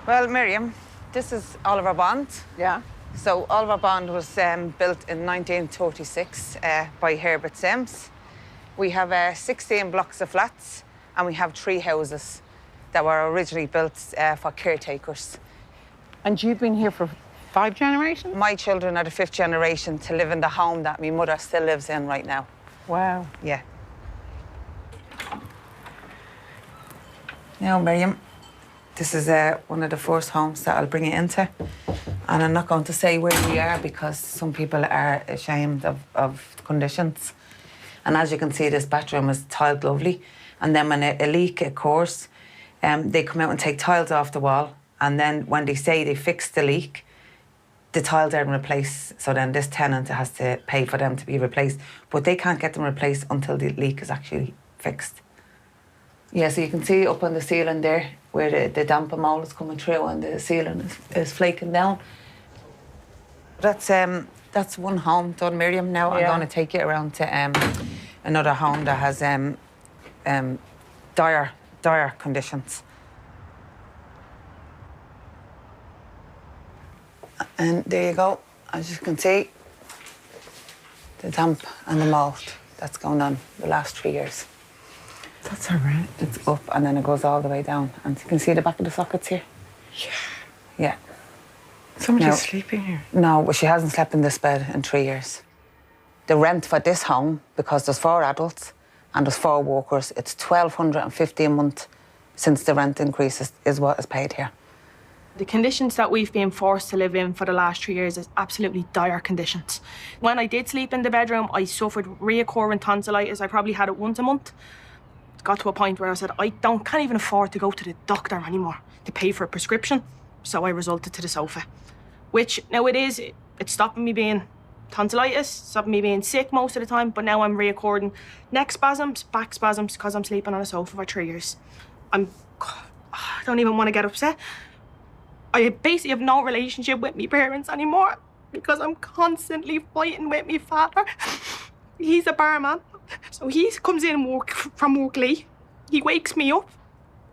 Well, Miriam, this is Oliver Bond. Yeah. So Oliver Bond was built in 1936 by Herbert Sims. We have 16 blocks of flats and we have 3 houses that were originally built for caretakers. And you've been here for 5 generations? My children are the 5th generation to live in the home that my mother still lives in right now. Wow. Yeah. Now, Miriam, this is one of the first homes that I'll bring you into. And I'm not going to say where we are because some people are ashamed of the conditions. And as you can see, this bathroom is tiled lovely. And then when a leak occurs, they come out and take tiles off the wall. And then when they say they fixed the leak, the tiles aren't replaced. So then this tenant has to pay for them to be replaced. But they can't get them replaced until the leak is actually fixed. Yeah, so you can see up on the ceiling there where the damp and mould is coming through and the ceiling is flaking down. That's one home done, Miriam. Now I'm going to take you around to another home that has dire conditions. And there you go. As you can see, the damp and the mould that's going on the last 3 years. That's all right. It's up and then it goes all the way down. And you can see the back of the sockets here? Yeah. Yeah. Somebody's sleeping here. No, but she hasn't slept in this bed in 3 years. The rent for this home, because there's 4 adults and there's 4 workers, it's $1,250 a month since the rent increase is what is paid here. The conditions that we've been forced to live in for the last 3 years is absolutely dire conditions. When I did sleep in the bedroom, I suffered reoccurring tonsillitis. I probably had it once a month. It got to a point where I said, I can't even afford to go to the doctor anymore to pay for a prescription. So I resorted to the sofa, which now it's stopping me being tonsillitis, stopping me being sick most of the time, but now I'm reoccurring neck spasms, back spasms, because I'm sleeping on a sofa for 3 years. I don't even want to get upset. I basically have no relationship with my parents anymore because I'm constantly fighting with my father. He's a barman, so he comes in from work late. He wakes me up.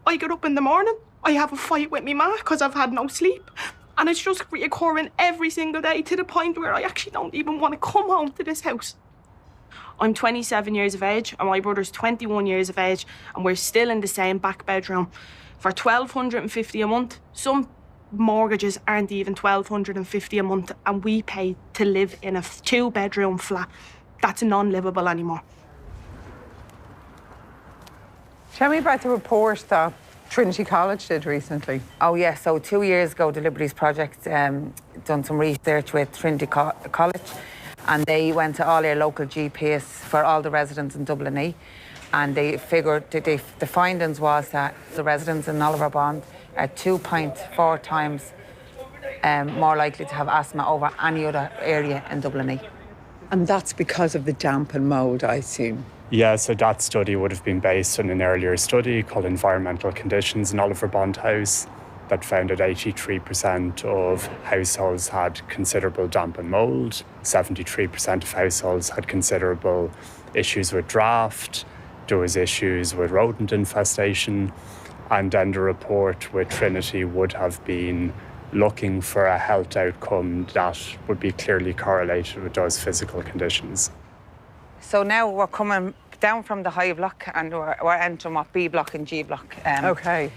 I get up in the morning. I have a fight with my ma because I've had no sleep. And it's just reoccurring every single day to the point where I actually don't even want to come home to this house. I'm 27 years of age and my brother's 21 years of age and we're still in the same back bedroom for $1,250 a month. Some mortgages aren't even $1,250 a month and we pay to live in a 2-bedroom flat. That's non-livable anymore. Tell me about the report that Trinity College did recently. Oh, yeah. So 2 years ago, the Liberties Project done some research with Trinity College and they went to all their local GPs for all the residents in Dublin E and they figured that the findings was that the residents in Oliver Bond are 2.4 times more likely to have asthma over any other area in Dublin E. And that's because of the damp and mould, I assume. Yeah, so that study would have been based on an earlier study called Environmental Conditions in Oliver Bond House that found that 83% of households had considerable damp and mould, 73% of households had considerable issues with draft, there was issues with rodent infestation, and then the report with Trinity would have been looking for a health outcome that would be clearly correlated with those physical conditions. So now we're coming down from the high block and we're entering what B block and G block. Okay.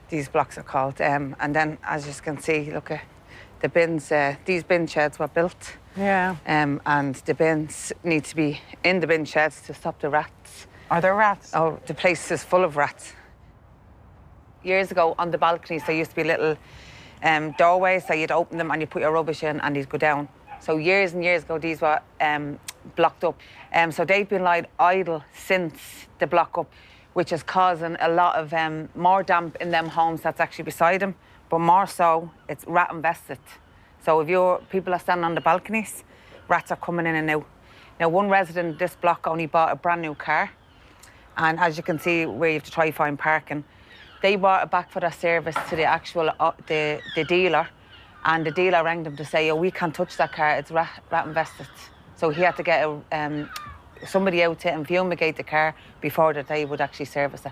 These blocks are called. And then, as you can see, look at the bins. These bin sheds were built. Yeah. And the bins need to be in the bin sheds to stop the rats. Are there rats? Oh, the place is full of rats. Years ago, on the balconies, there used to be little doorways, so you'd open them and you put your rubbish in and they'd go down. So years and years ago, these were blocked up. So they've been lying idle since the block up, which is causing a lot of more damp in them homes that's actually beside them, but more so, it's rat infested. So if people are standing on the balconies, rats are coming in and out. Now, one resident in this block only bought a brand new car, and as you can see, where you have to try to find parking, they brought it back for their service to the actual the dealer, and the dealer rang them to say, oh, we can't touch that car, it's rat infested. So he had to get somebody out to fumigate the car before that they would actually service it.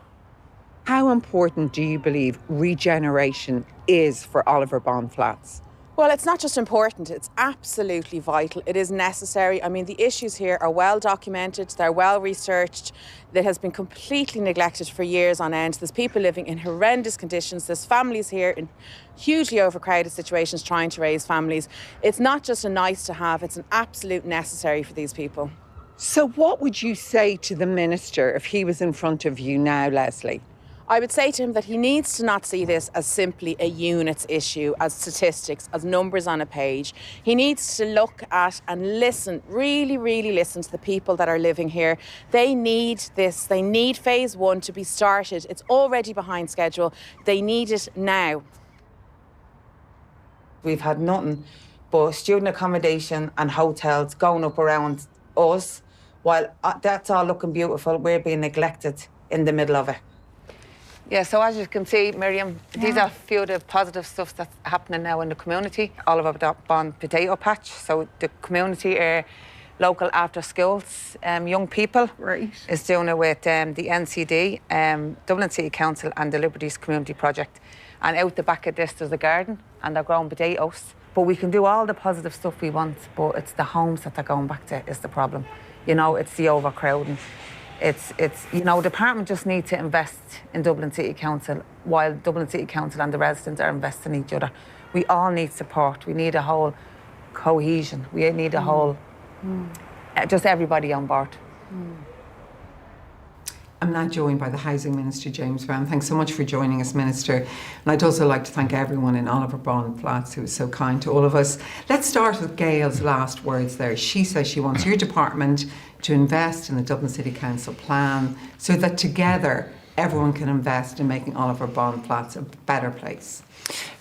How important do you believe regeneration is for Oliver Bond flats? Well, it's not just important, it's absolutely vital. It is necessary. I mean, the issues here are well documented, they're well researched. It has been completely neglected for years on end. There's people living in horrendous conditions. There's families here in hugely overcrowded situations trying to raise families. It's not just a nice to have, it's an absolute necessary for these people. So what would you say to the Minister if he was in front of you now, Leslie? I would say to him that he needs to not see this as simply a units issue, as statistics, as numbers on a page. He needs to look at and listen, really, really listen to the people that are living here. They need this. They need phase 1 to be started. It's already behind schedule. They need it now. We've had nothing but student accommodation and hotels going up around us. While that's all looking beautiful, we're being neglected in the middle of it. Yeah, so as you can see, Miriam, these are a few of the positive stuff that's happening now in the community. Oliver Bond Potato Patch. So the community are local after schools, young people. Right. Is doing it with the NCD, Dublin City Council and the Liberties Community Project. And out the back of this, there's a garden and they're growing potatoes. But we can do all the positive stuff we want, but it's the homes that they're going back to is the problem. You know, it's the overcrowding. It's you know, the department just need to invest in Dublin City Council while Dublin City Council and the residents are investing in each other. We all need support. We need a whole cohesion. We need a whole, just everybody on board. I'm now joined by the Housing Minister, James Brown. Thanks so much for joining us, Minister. And I'd also like to thank everyone in Oliver Bond Flats who was so kind to all of us. Let's start with Gail's last words there. She says she wants your department to invest in the Dublin City Council plan so that together everyone can invest in making Oliver Bond Flats a better place.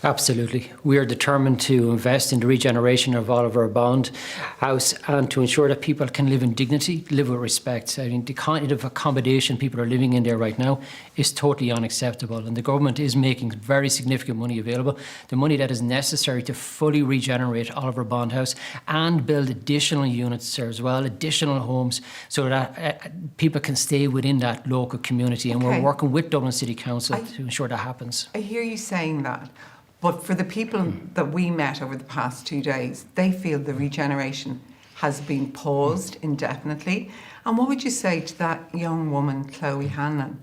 Absolutely. We are determined to invest in the regeneration of Oliver Bond House and to ensure that people can live in dignity, live with respect. I mean, the kind of accommodation people are living in there right now is totally unacceptable, and the government is making very significant money available, the money that is necessary to fully regenerate Oliver Bond House and build additional units there as well, additional homes, so that people can stay within that local community. And we're working with Dublin City Council to ensure that happens. I hear you saying that. But for the people that we met over the past 2 days, they feel the regeneration has been paused indefinitely. And what would you say to that young woman, Chloe Hanlon,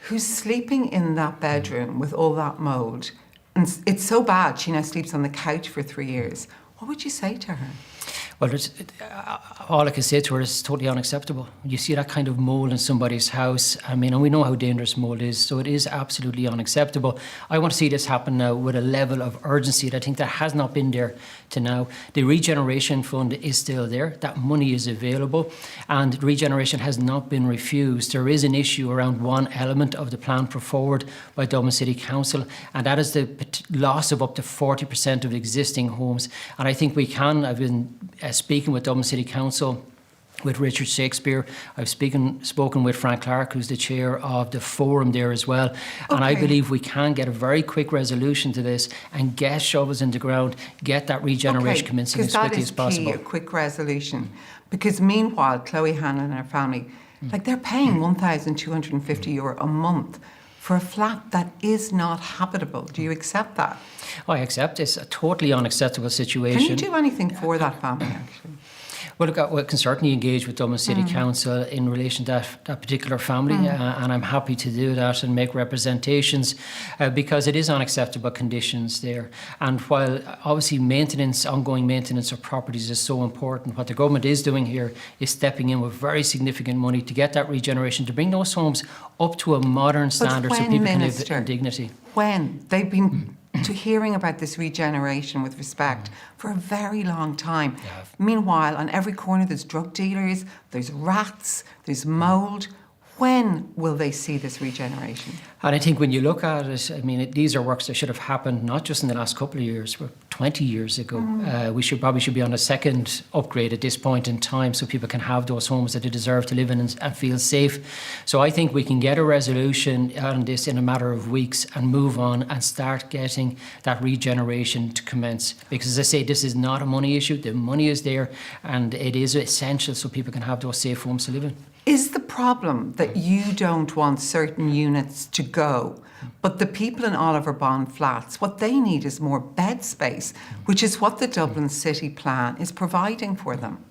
who's sleeping in that bedroom with all that mould? And it's so bad, she now sleeps on the couch for 3 years. What would you say to her? Well, all I can say to her is totally unacceptable. You see that kind of mould in somebody's house, I mean, and we know how dangerous mould is, so it is absolutely unacceptable. I want to see this happen now with a level of urgency that I think that has not been there to now. The Regeneration Fund is still there, that money is available, and regeneration has not been refused. There is an issue around one element of the plan put forward by Dublin City Council, and that is the loss of up to 40% of existing homes. And I think we can, I've been speaking with Dublin City Council, with Richard Shakespeare. I've spoken with Frank Clark, who's the chair of the forum there as well. And I believe we can get a very quick resolution to this and get shovels in the ground, get that regeneration commencing as quickly as possible. Key, a quick resolution. Because meanwhile, Chloe Hanlon and her family, like they're paying €1,250 a month for a flat that is not habitable. Do you accept that? I accept. It's a totally unacceptable situation. Can you do anything for that family, actually? Well, look, we can certainly engage with Dublin City Council in relation to that particular family, and I'm happy to do that and make representations because it is unacceptable conditions there. And while obviously ongoing maintenance of properties is so important, what the government is doing here is stepping in with very significant money to get that regeneration, to bring those homes up to a modern standard so people can live in dignity. When they've been to hearing about this regeneration with respect for a very long time. Yeah. Meanwhile, on every corner there's drug dealers, there's rats, there's mould. When will they see this regeneration? And I think when you look at it, I mean, these are works that should have happened not just in the last couple of years, but 20 years ago. We should be on a second upgrade at this point in time so people can have those homes that they deserve to live in and feel safe. So I think we can get a resolution on this in a matter of weeks and move on and start getting that regeneration to commence. Because as I say, this is not a money issue. The money is there and it is essential so people can have those safe homes to live in. Is the problem that you don't want certain units to go, but the people in Oliver Bond flats, what they need is more bed space, which is what the Dublin City Plan is providing for them?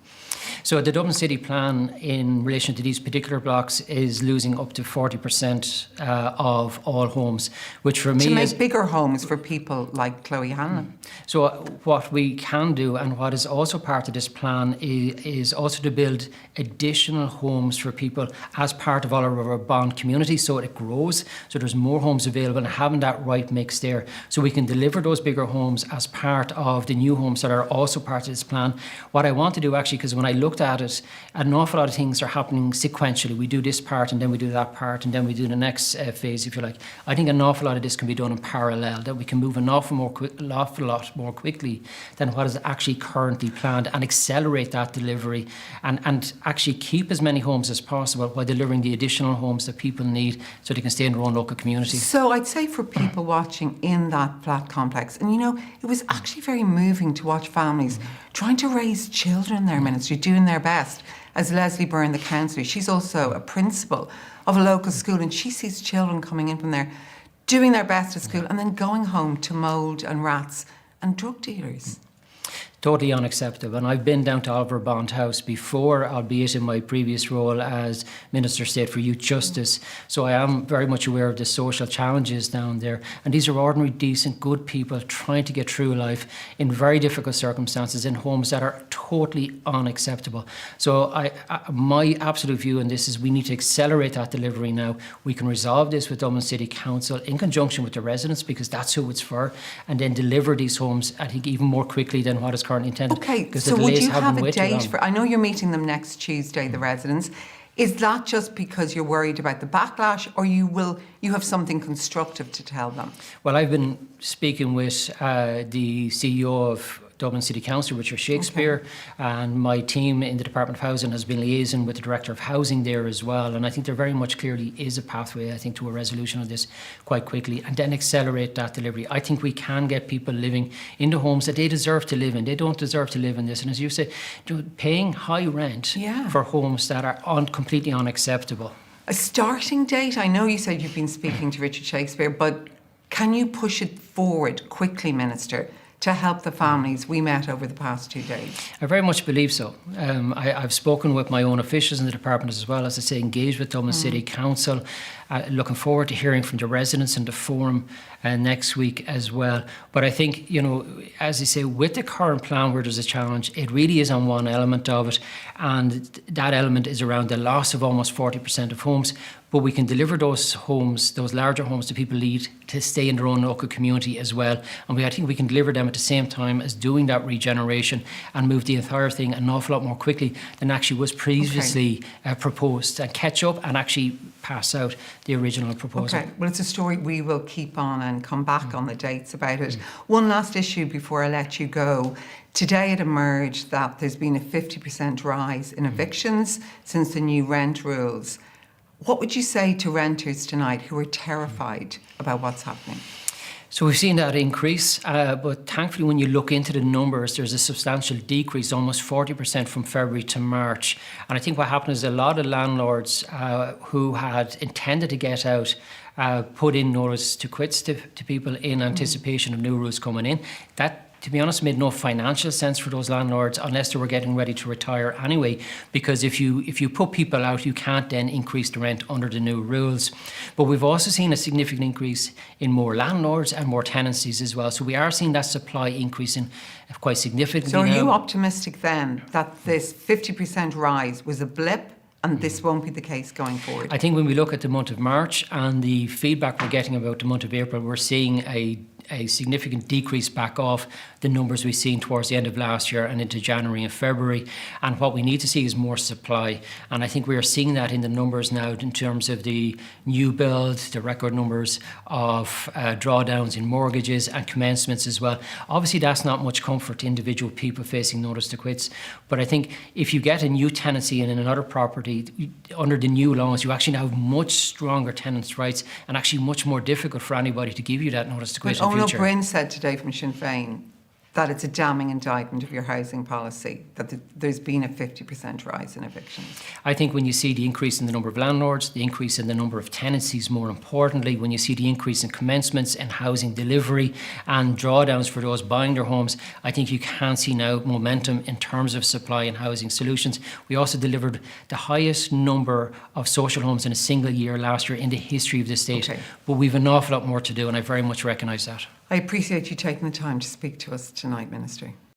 So the Dublin City Plan in relation to these particular blocks is losing up to 40% of all homes, which for me to make is bigger homes for people like Chloe Hanlon. So what we can do, and what is also part of this plan, is also to build additional homes for people as part of all of our bond community, so it grows, so there's more homes available, and having that right mix there, so we can deliver those bigger homes as part of the new homes that are also part of this plan. What I want to do actually, because when I looked at it, an awful lot of things are happening sequentially. We do this part and then we do that part and then we do the next phase, if you like. I think an awful lot of this can be done in parallel, that we can move an awful lot more quickly than what is actually currently planned, and accelerate that delivery and actually keep as many homes as possible while delivering the additional homes that people need so they can stay in their own local community. So I'd say for people watching in that flat complex, and you know, it was actually very moving to watch families trying to raise children in their ministry, doing their best. As Leslie Byrne, the councillor, she's also a principal of a local school, and she sees children coming in from there, doing their best at school, and then going home to mould and rats and drug dealers. Totally unacceptable. And I've been down to Oliver Bond House before, albeit in my previous role as Minister of State for Youth Justice. So I am very much aware of the social challenges down there. And these are ordinary, decent, good people trying to get through life in very difficult circumstances in homes that are totally unacceptable. So my absolute view on this is we need to accelerate that delivery now. We can resolve this with Dublin City Council in conjunction with the residents, because that's who it's for, and then deliver these homes, I think, even more quickly than what is currently intended. Okay, so would you have a date for, I know you're meeting them next Tuesday, the residents. Is that just because you're worried about the backlash, or you have something constructive to tell them? Well, I've been speaking with the CEO of Dublin City Council, Richard Shakespeare, and my team in the Department of Housing has been liaising with the Director of Housing there as well, and I think there very much clearly is a pathway, I think, to a resolution of this quite quickly, and then accelerate that delivery. I think we can get people living in the homes that they deserve to live in. They don't deserve to live in this, and as you say, paying high rent for homes that are completely unacceptable. A starting date? I know you said you've been speaking to Richard Shakespeare, but can you push it forward quickly, Minister, to help the families we met over the past 2 days? I very much believe so. I've spoken with my own officials in the department, as well as I say, engaged with Dublin City Council. Looking forward to hearing from the residents in the forum next week as well. But I think, you know, as I say, with the current plan where there's a challenge, it really is on one element of it, and that element is around the loss of almost 40% of homes. But we can deliver those homes, those larger homes, to people need to stay in their own local community as well. And I think we can deliver them at the same time as doing that regeneration, and move the entire thing an awful lot more quickly than actually was previously proposed, and catch up and actually pass out the original proposal. Okay, well, it's a story we will keep on and come back on the dates about it. One last issue before I let you go. Today it emerged that there's been a 50% rise in evictions since the new rent rules. What would you say to renters tonight who are terrified about what's happening? So we've seen that increase, but thankfully when you look into the numbers, there's a substantial decrease, almost 40% from February to March. And I think what happened is a lot of landlords who had intended to get out put in notice to quits to people in anticipation of new rules coming in. That, to be honest, made no financial sense for those landlords unless they were getting ready to retire anyway, because if you put people out, you can't then increase the rent under the new rules. But we've also seen a significant increase in more landlords and more tenancies as well. So we are seeing that supply increasing quite significantly. So are you optimistic then that this 50% rise was a blip, and this won't be the case going forward? I think when we look at the month of March and the feedback we're getting about the month of April, we're seeing a significant decrease back off the numbers we've seen towards the end of last year and into January and February. And what we need to see is more supply. And I think we are seeing that in the numbers now in terms of the new build, the record numbers of drawdowns in mortgages and commencements as well. Obviously, that's not much comfort to individual people facing notice to quits. But I think if you get a new tenancy in another property, under the new laws, you actually have much stronger tenants' rights, and actually much more difficult for anybody to give you that notice to quit in future. Bryn said today from Sinn Féin that it's a damning indictment of your housing policy, that there's been a 50% rise in evictions? I think when you see the increase in the number of landlords, the increase in the number of tenancies, more importantly, when you see the increase in commencements and housing delivery and drawdowns for those buying their homes, I think you can see now momentum in terms of supply and housing solutions. We also delivered the highest number of social homes in a single year last year in the history of the state. Okay. But we've an awful lot more to do, and I very much recognise that. I appreciate you taking the time to speak to us tonight, Minister.